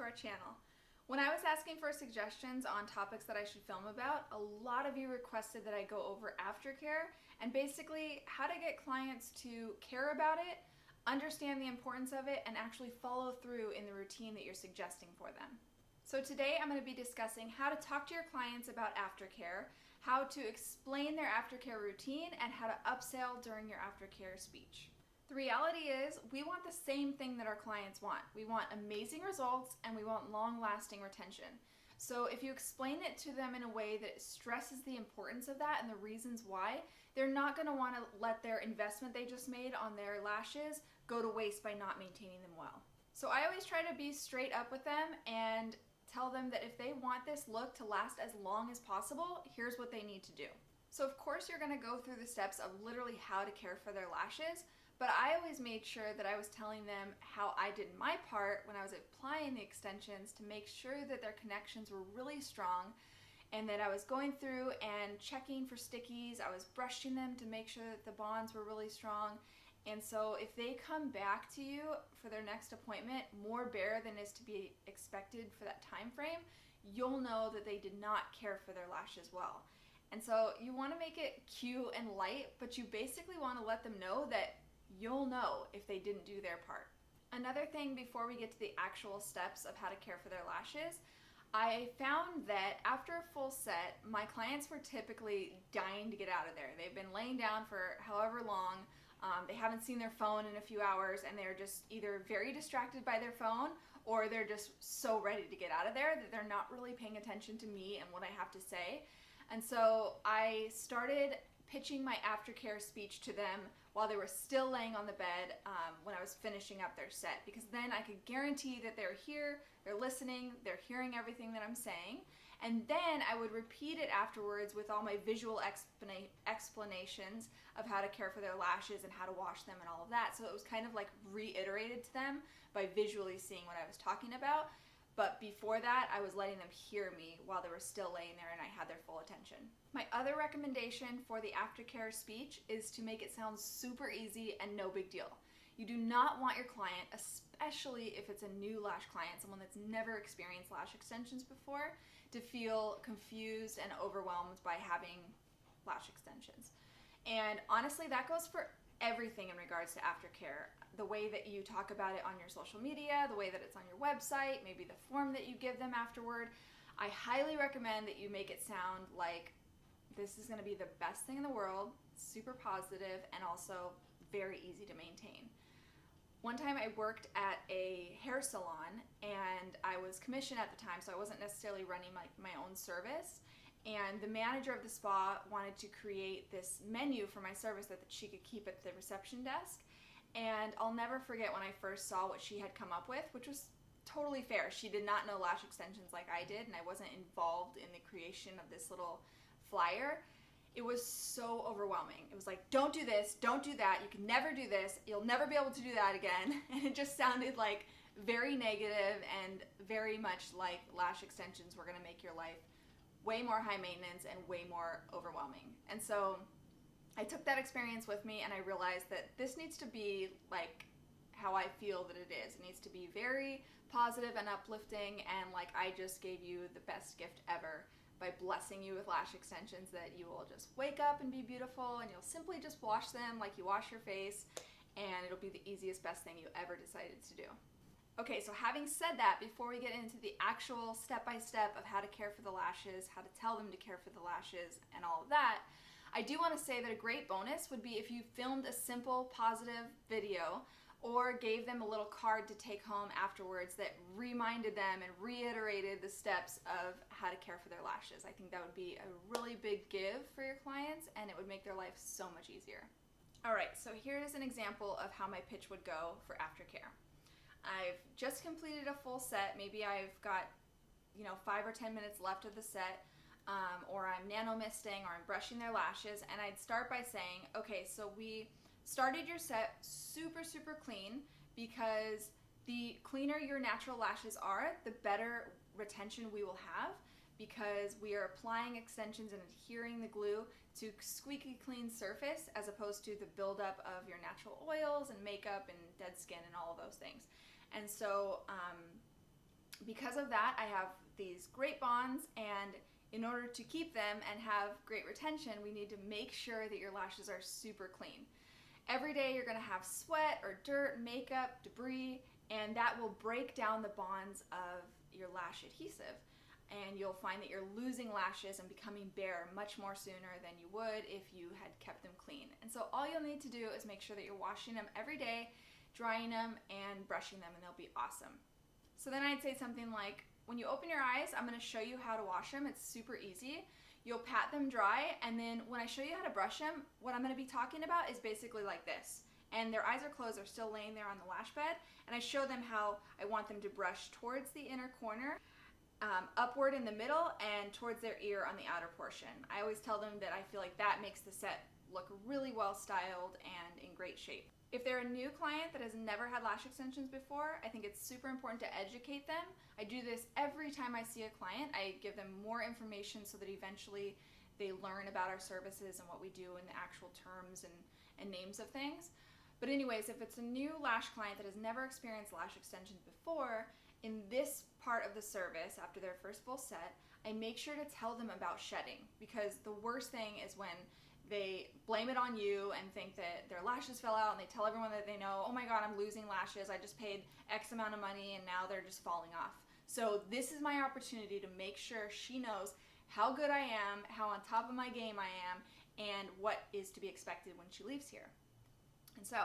our channel. When I was asking for suggestions on topics that I should film about, a lot of you requested that I go over aftercare and basically how to get clients to care about it, understand the importance of it, and actually follow through in the routine that you're suggesting for them. So today I'm going to be discussing how to talk to your clients about aftercare, how to explain their aftercare routine, and how to upsell during your aftercare speech. The reality is we want the same thing that our clients want. We want amazing results and we want long-lasting retention. So if you explain it to them in a way that stresses the importance of that and the reasons why, they're not going to want to let their investment they just made on their lashes go to waste by not maintaining them well. So I always try to be straight up with them and tell them that if they want this look to last as long as possible, here's what they need to do. So of course you're going to go through the steps of literally how to care for their lashes, but I always made sure that I was telling them how I did my part when I was applying the extensions to make sure that their connections were really strong, and that I was going through and checking for stickies. I was brushing them to make sure that the bonds were really strong. And so if they come back to you for their next appointment more bare than is to be expected for that time frame, you'll know that they did not care for their lashes well. And so you want to make it cute and light, but you basically want to let them know that you'll know if they didn't do their part. Another thing before we get to the actual steps of how to care for their lashes, I found that after a full set, my clients were typically dying to get out of there. They've been laying down for however long, they haven't seen their phone in a few hours, and they're just either very distracted by their phone or they're just so ready to get out of there that they're not really paying attention to me and what I have to say. And so I started pitching my aftercare speech to them while they were still laying on the bed when I was finishing up their set, because then I could guarantee that they're here, they're listening, they're hearing everything that I'm saying, and then I would repeat it afterwards with all my visual explanations of how to care for their lashes and how to wash them and all of that. So it was kind of like reiterated to them by visually seeing what I was talking about. But before that, I was letting them hear me while they were still laying there and I had their full attention. My other recommendation for the aftercare speech is to make it sound super easy and no big deal. You do not want your client, especially if it's a new lash client, someone that's never experienced lash extensions before, to feel confused and overwhelmed by having lash extensions. And honestly, that goes for everything in regards to aftercare. The way that you talk about it on your social media, the way that it's on your website, maybe the form that you give them afterward. I highly recommend that you make it sound like this is going to be the best thing in the world, super positive, and also very easy to maintain. One time I worked at a hair salon and I was commissioned at the time, so I wasn't necessarily running my own service. And the manager of the spa wanted to create this menu for my service that she could keep at the reception desk. And I'll never forget when I first saw what she had come up with, which was totally fair. She did not know lash extensions like I did, and I wasn't involved in the creation of this little flyer. It was so overwhelming. It was like, don't do this, don't do that, you can never do this, you'll never be able to do that again. And it just sounded like very negative and very much like lash extensions were going to make your life way more high maintenance and way more overwhelming. And so I took that experience with me and I realized that this needs to be like how I feel that it is. It needs to be very positive and uplifting, and like I just gave you the best gift ever by blessing you with lash extensions, that you will just wake up and be beautiful and you'll simply just wash them like you wash your face, and it'll be the easiest, best thing you ever decided to do. Okay, so having said that, before we get into the actual step-by-step of how to care for the lashes, how to tell them to care for the lashes, and all of that, I do want to say that a great bonus would be if you filmed a simple, positive video or gave them a little card to take home afterwards that reminded them and reiterated the steps of how to care for their lashes. I think that would be a really big give for your clients, and it would make their life so much easier. Alright, so here's an example of how my pitch would go for aftercare. I've just completed a full set. Maybe I've got 5 or 10 minutes left of the set, or I'm nano misting, or I'm brushing their lashes, and I'd start by saying, okay, so we started your set super, super clean, because the cleaner your natural lashes are, the better retention we will have, because we are applying extensions and adhering the glue to squeaky clean surface as opposed to the buildup of your natural oils and makeup and dead skin and all of those things. And so Because of that, I have these great bonds, and in order to keep them and have great retention, we need to make sure that your lashes are super clean. Every day you're going to have sweat or dirt, makeup, debris, and that will break down the bonds of your lash adhesive. And you'll find that you're losing lashes and becoming bare much more sooner than you would if you had kept them clean. And so all you'll need to do is make sure that you're washing them every day, drying them, and brushing them, and they'll be awesome. So then I'd say something like, when you open your eyes, I'm going to show you how to wash them. It's super easy. You'll pat them dry, and then when I show you how to brush them, what I'm going to be talking about is basically like this. And their eyes are closed, they're still laying there on the lash bed, and I show them how I want them to brush towards the inner corner, upward in the middle, and towards their ear on the outer portion. I always tell them that I feel like that makes the set look really well styled and in great shape. If they're a new client that has never had lash extensions before, I think it's super important to educate them. I do this every time I see a client. I give them more information so that eventually they learn about our services and what we do and the actual terms and names of things. But anyways, if it's a new lash client that has never experienced lash extensions before, in this part of the service, after their first full set, I make sure to tell them about shedding, because the worst thing is when they blame it on you and think that their lashes fell out, and they tell everyone that they know, oh my god, I'm losing lashes, I just paid X amount of money and now they're just falling off. So this is my opportunity to make sure she knows how good I am, how on top of my game I am, and what is to be expected when she leaves here. And so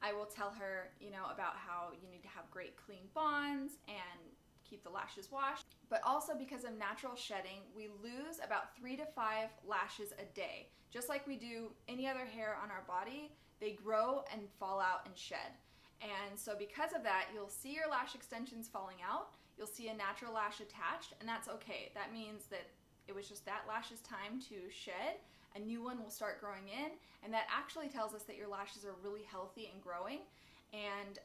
I will tell her, about how you need to have great clean bonds and keep the lashes washed. But also, because of natural shedding, we lose about 3 to 5 lashes a day. Just like we do any other hair on our body, they grow and fall out and shed. And so because of that, you'll see your lash extensions falling out, you'll see a natural lash attached, and that's okay. That means that it was just that lash's time to shed, a new one will start growing in, and that actually tells us that your lashes are really healthy and growing. And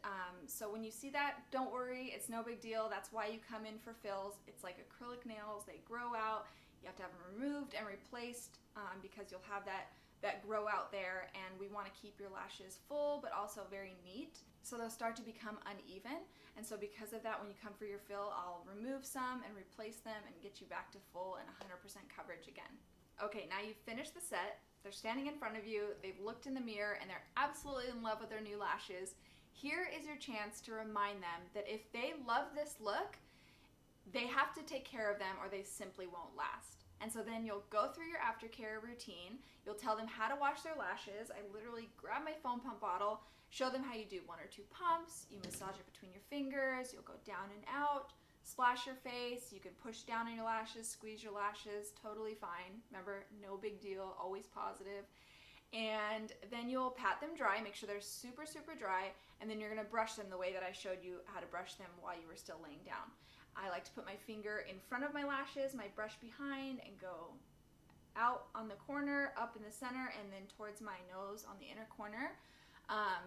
so when you see that, don't worry, it's no big deal. That's why you come in for fills. It's like acrylic nails, they grow out. You have to have them removed and replaced because you'll have that grow out there, and we want to keep your lashes full but also very neat, so they'll start to become uneven. And so because of that, when you come for your fill, I'll remove some and replace them and get you back to full and 100% coverage again. Okay, now you've finished the set, they're standing in front of you, they've looked in the mirror, and they're absolutely in love with their new lashes. Here is your chance to remind them that if they love this look, they have to take care of them or they simply won't last. And so then you'll go through your aftercare routine, you'll tell them how to wash their lashes. I literally grab my foam pump bottle, show them how you do 1 or 2 pumps, you massage it between your fingers, you'll go down and out, splash your face, you can push down on your lashes, squeeze your lashes, totally fine. Remember, no big deal, always positive. And then you'll pat them dry, make sure they're super, super dry, and then you're gonna brush them the way that I showed you how to brush them while you were still laying down. I like to put my finger in front of my lashes, my brush behind, and go out on the corner, up in the center, and then towards my nose on the inner corner,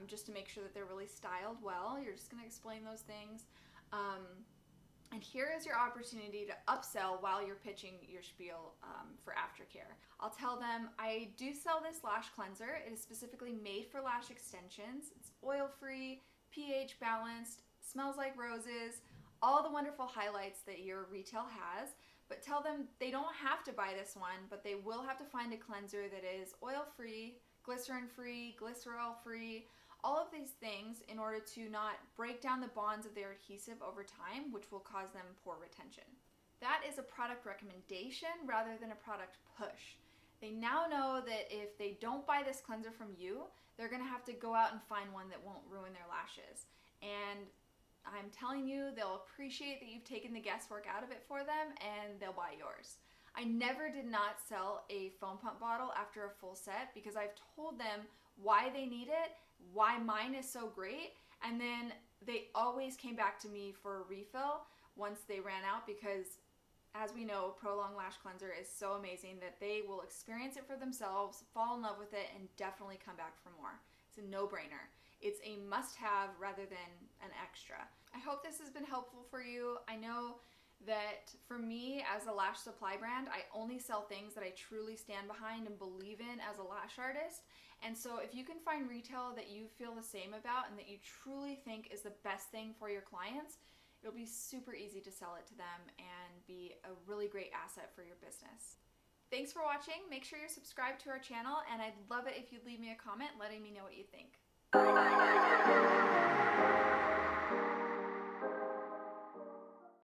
just to make sure that they're really styled well. You're just gonna explain those things. And here is your opportunity to upsell while you're pitching your spiel for Aftercare. I'll tell them, I do sell this lash cleanser. It is specifically made for lash extensions. It's oil-free, pH balanced, smells like roses, all the wonderful highlights that your retail has. But tell them they don't have to buy this one, but they will have to find a cleanser that is oil-free, glycerin-free, glycerol-free, all of these things in order to not break down the bonds of their adhesive over time, which will cause them poor retention. That is a product recommendation rather than a product push. They now know that if they don't buy this cleanser from you, they're gonna have to go out and find one that won't ruin their lashes. And I'm telling you, they'll appreciate that you've taken the guesswork out of it for them, and they'll buy yours. I never did not sell a foam pump bottle after a full set because I've told them why they need it, why mine is so great, and then they always came back to me for a refill once they ran out, because as we know, Prolong Lash Cleanser is so amazing that they will experience it for themselves, fall in love with it, and definitely come back for more. It's a no-brainer. It's a must-have rather than an extra. I hope this has been helpful for you. I know that for me as a lash supply brand, I only sell things that I truly stand behind and believe in as a lash artist. And so if you can find retail that you feel the same about and that you truly think is the best thing for your clients, it'll be super easy to sell it to them and be a really great asset for your business. Thanks for watching. Make sure you're subscribed to our channel, and I'd love it if you'd leave me a comment letting me know what you think.